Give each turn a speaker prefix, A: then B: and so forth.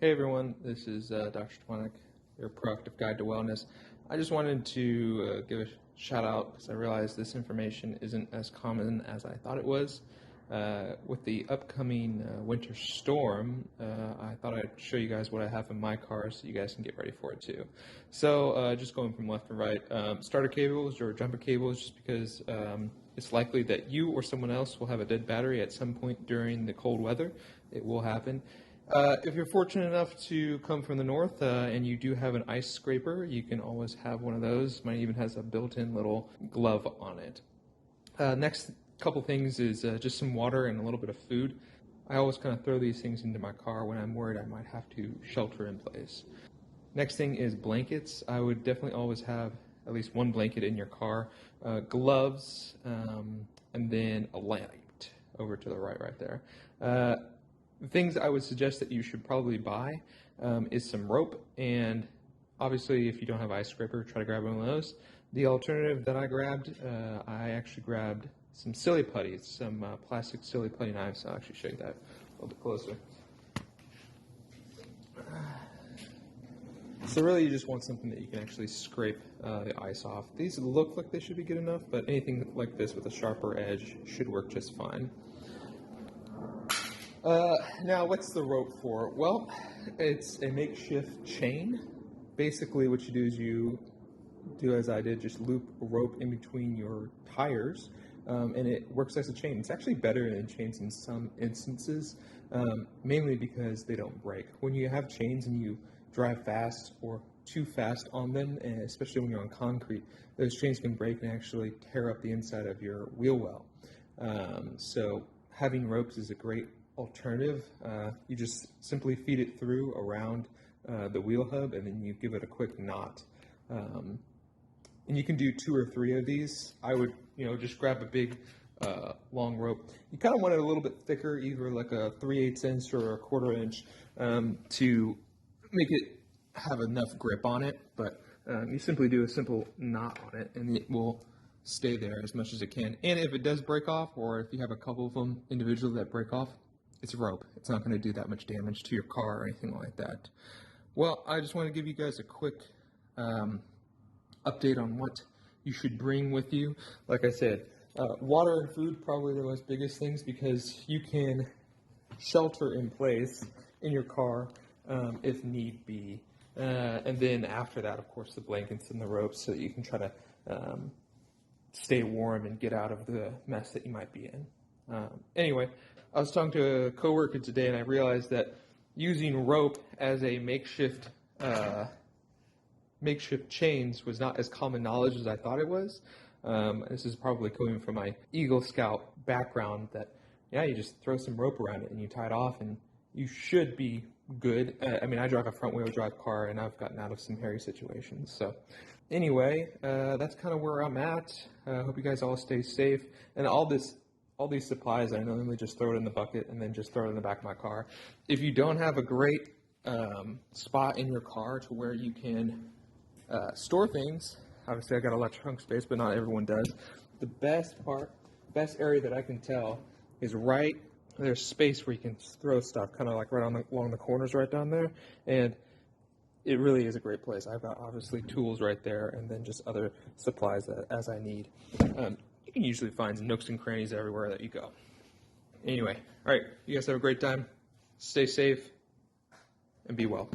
A: Hey everyone, this is Dr. Twanick, your proactive guide to wellness. I just wanted to give a shout out because I realized this information isn't as common as I thought it was. With the upcoming winter storm, I thought I'd show you guys what I have in my car so you guys can get ready for it too. So just going from left to right, starter cables or jumper cables, just because it's likely that you or someone else will have a dead battery at some point during the cold weather. It will happen. If you're fortunate enough to come from the north and you do have an ice scraper, you can always have one of those. Mine even has a built-in little glove on it. Next couple things is just some water and a little bit of food. I always kind of throw these things into my car when I'm worried I might have to shelter in place. Next thing is blankets. I would definitely always have at least one blanket in your car, gloves, and then a light over to the right there. The things I would suggest that you should probably buy is some rope, and obviously if you don't have ice scraper, try to grab one of those. The alternative that I grabbed, I actually grabbed some silly putties, some plastic silly putty knives. I'll actually show you that a little bit closer. So really you just want something that you can actually scrape the ice off. These look like they should be good enough, but anything like this with a sharper edge should work just fine. Now, what's the rope for? Well, it's a makeshift chain. Basically, what you do is you do as I did, just loop a rope in between your tires, and it works as a chain. It's actually better than chains in some instances, mainly because they don't break. When you have chains and you drive fast or too fast on them, and especially when you're on concrete, those chains can break and actually tear up the inside of your wheel well. So having ropes is a great alternative. You just simply feed it through around the wheel hub, and then you give it a quick knot. And you can do 2 or 3 of these. I would, just grab a big long rope. You kind of want it a little bit thicker, either like a 3/8 inch or a 1/4 inch, to make it have enough grip on it. But you simply do a simple knot on it, and it will stay there as much as it can. And if it does break off, or if you have a couple of them individually that break off, it's rope. It's not going to do that much damage to your car or anything like that. Well, I just want to give you guys a quick update on what you should bring with you. Like I said, water and food, probably the most biggest things, because you can shelter in place in your car if need be. And then after that, of course, the blankets and the ropes, so that you can try to stay warm and get out of the mess that you might be in. Anyway, I was talking to a coworker today, and I realized that using rope as a makeshift chains was not as common knowledge as I thought it was. This is probably coming from my Eagle Scout background, that you just throw some rope around it and you tie it off and you should be good. I drive a front wheel drive car, and I've gotten out of some hairy situations. So anyway, that's kind of where I'm at. I hope you guys all stay safe. And all these supplies, I normally just throw it in the bucket and then just throw it in the back of my car. If you don't have a great spot in your car to where you can store things, obviously I got a lot of trunk space, but not everyone does. The best area that I can tell is there's space where you can throw stuff, kind of like right along the corners right down there, and it really is a great place. I've got obviously tools right there, and then just other supplies as I need. You can usually find nooks and crannies everywhere that you go. Anyway, all right, you guys have a great time. Stay safe and be well.